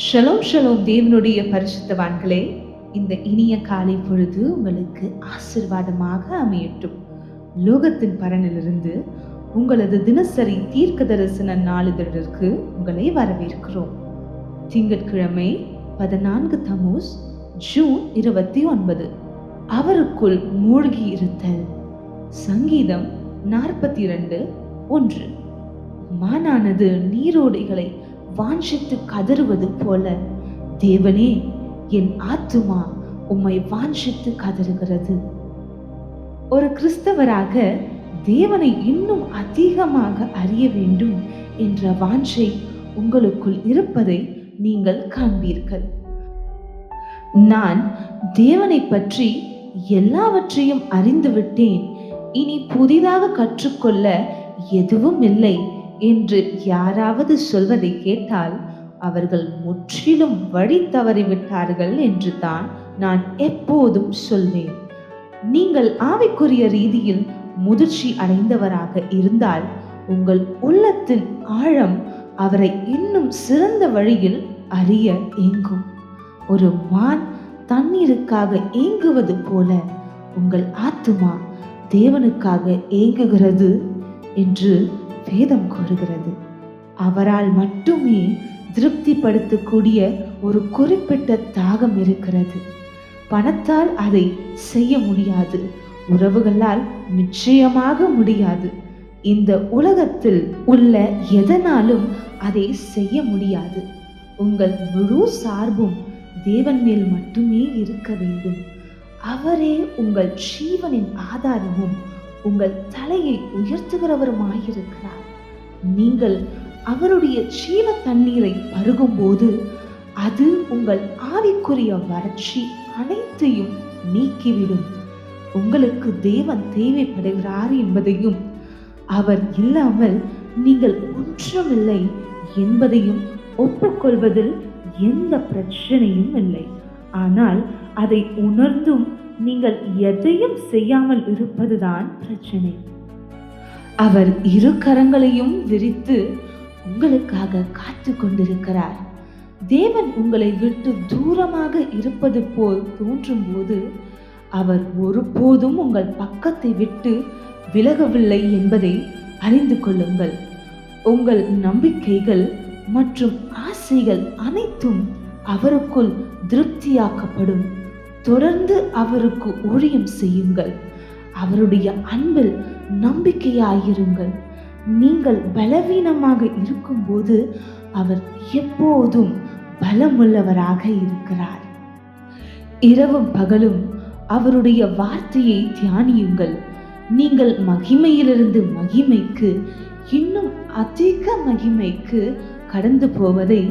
Shalom shalom. தேவனுடைய பரிசுத்தவான்களே, இந்த இனிய காலை பொழுது உங்களுக்கு ஆசீர்வாதமாக அமையட்டும். லோகத்தின் பரனிலிருந்து உங்களது தினசரி தீர்க்க தரிசன நாளிதழிற்கு உங்களை வரவேற்கிறோம். திங்கட்கிழமை 14 தமூஸ் ஜூன் 29. அவருக்குள் மூழ்கி இருத்தல். சங்கீதம் 42:1. மானானது நீரோடைகளை வாஞ்சித்து கதறுவது போல, தேவனே, என் ஆத்துமா உம்மை வாஞ்சித்து கதறுகிறது. ஒரு கிறிஸ்தவராக தேவனை இன்னும் அதிகமாக அறிய வேண்டும் என்ற வாஞ்சை உங்களுக்குள் இருப்பதை நீங்கள் காண்பீர்கள். நான் தேவனை பற்றி எல்லாவற்றையும் அறிந்துவிட்டேன், இனி புதிதாக கற்றுக்கொள்ள எதுவும் இல்லை என்று யாராவது சொல்வதை கேட்டால் அவர்கள் முற்றிலும் வழி தவறிவிட்டார்கள் என்று தான் நான் எப்போதும் சொல்வேன். நீங்கள் ஆவிக்குரிய ரீதியில் முதிர்ச்சி அடைந்தவராக இருந்தால் உங்கள் உள்ளத்தின் ஆழம் அவரை இன்னும் சிறந்த வழியில் அறிய ஏங்கும். ஒரு மான் தண்ணீருக்காக ஏங்குவது போல உங்கள் ஆத்துமா தேவனுக்காக ஏங்குகிறது என்று வேதம் கூறுகிறது. அவரால் மட்டுமே திருப்திப்படுத்தக்கூடிய ஒரு குறிப்பிட்ட தாகம் இருக்கிறது. பணத்தால் அதை செய்ய முடியாது, உறவுகளால் நிச்சயமாக முடியாது, இந்த உலகத்தில் உள்ள எதனாலும் அதை செய்ய முடியாது. உங்கள் முழு சார்பும் தேவன் மேல் மட்டுமே இருக்க வேண்டும். அவரே உங்கள் ஜீவனின் ஆதாரமும் உங்கள் தலையை உயர்த்துகிறவருமாயிருக்கிறார். நீங்கள் அவருடைய ஜீவ தண்ணீரை பருகும் போது அது உங்கள் ஆவிக்குரிய வறட்சி அனைத்தையும் நீக்கிவிடும். உங்களுக்கு தேவன் தேவைப்படுகிறார் என்பதையும், அவர் இல்லாமல் நீங்கள் ஒன்றுமில்லை என்பதையும் ஒப்புக்கொள்வதில் எந்த பிரச்சனையும் இல்லை. ஆனால் அதை உணர்ந்தும் நீங்கள் எதையும் செய்யாமல் இருப்பதுதான் பிரச்சனை. அவர் இரு கரங்களையும் விரித்து உங்களுக்காக காத்து கொண்டிருக்கிறார். தேவன் உங்களை விட்டு தூரமாக இருப்பது போல் தோன்றும் போது அவர் ஒருபோதும் உங்கள் பக்கத்தை விட்டு விலகவில்லை என்பதை அறிந்து கொள்ளுங்கள். உங்கள் நம்பிக்கைகள் மற்றும் ஆசைகள் அனைத்தும் அவருக்குள் திருப்தியாக்கப்படும். தொடர்ந்து அவருக்கு ஊழியம் செய்யுங்கள். அவருடைய அன்பில் நம்பிக்கையாயிருங்கள். நீங்கள் பலவீனமாக இருக்கும்போது அவர் எப்போதும் பலமுள்ளவராக இருக்கிறார். இரவும் பகலும் அவருடைய வார்த்தையை தியானியுங்கள். நீங்கள் மகிமையிலிருந்து மகிமைக்கு, இன்னும் அதிக மகிமைக்கு கடந்து போவதை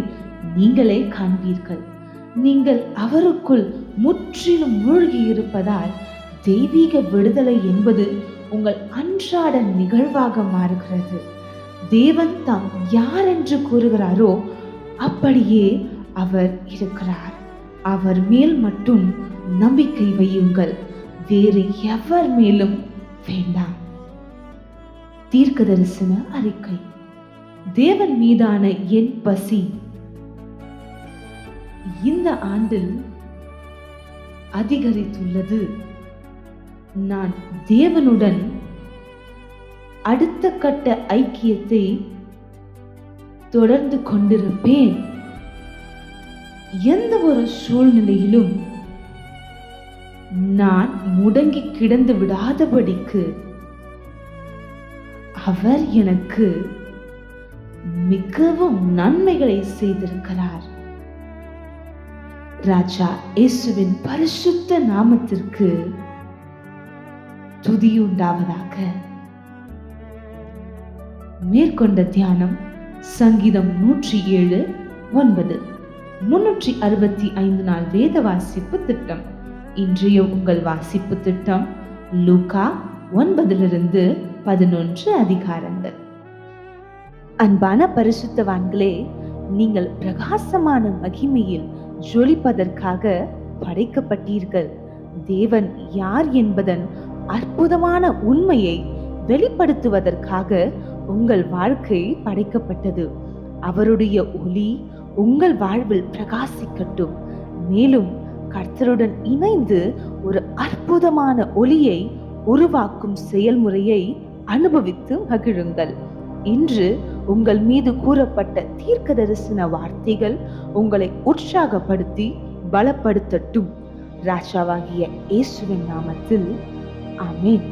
நீங்களே காண்பீர்கள். நீங்கள் அவருக்குள் முற்றிலும் மூழ்கி இருப்பதால் தெய்வீக விடுதலை என்பது உங்கள் அன்றாட நிகழ்வாக மாறுகிறது. தேவன் தாம் யார் என்று கூறுகிறாரோ அப்படியே அவர் இருக்கிறார். அவர் மேல் மட்டும் நம்பிக்கை வையுங்கள், வேறு எவர் மேலும் வேண்டாம். தீர்க்க தரிசன அறிக்கை. தேவன் மீதான என் பசி இந்த ஆண்டில் அதிகரித்துள்ளது. நான் தேவனுடன் அடுத்த கட்ட ஐக்கியத்தை தொடர்ந்து கொண்டிருப்பேன். எந்த ஒரு சூழ்நிலையிலும் நான் முடங்கி கிடந்து விடாதபடிக்கு அவர் எனக்கு மிகவும் நன்மைகளை செய்திருக்கிறார். ராஜா இயேசுவின் பரிசுத்த நாமத்திற்கு துதியுண்டாவதாக. மேற்கொண்ட தியானம் சங்கீதம் 107:9. 365 நாள் வேத வாசிப்பு திட்டம். இன்றைய உங்கள் வாசிப்பு திட்டம் லூக்கா 9-11 அதிகாரங்கள். அன்பான பரிசுத்தவான்களே, நீங்கள் பிரகாசமான மகிமையில் ஜொலிப்பதற்காக படைக்கப்பட்டீர்கள். தேவன் யார் என்பதன் அற்புதமான உண்மையை வெளிப்படுத்துவதற்காக உங்கள் வாழ்க்கை படைக்கப்பட்டது. அவருடைய ஒளி உங்கள் வாழ்வில் பிரகாசிக்கட்டும். மேலும் கர்த்தருடன் இணைந்து ஒரு அற்புதமான ஒளியை உருவாக்கும் செயல்முறையை அனுபவித்து மகிழுங்கள். இன்று உங்கள் மீது கூறப்பட்ட தீர்க்க தரிசன வார்த்தைகள் உங்களை உற்சாகப்படுத்தி பலப்படுத்தட்டும். ராஜாவாகிய இயேசுவின் நாமத்தில் ஆமென்.